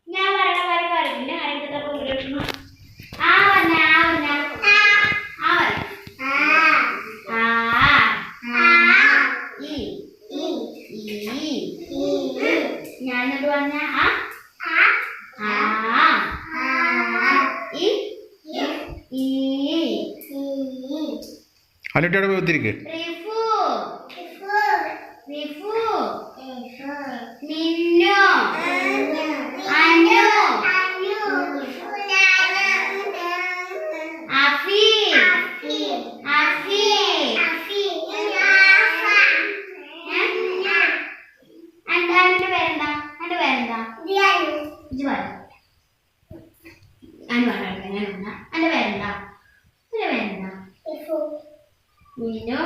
ഞാൻ പറയണ പോലെ കാര്യമില്ല. ഞാൻ എന്നിട്ട് പറഞ്ഞ അനുട്ടിയുടെ പോയി ഒത്തിരിക്ക് മീനു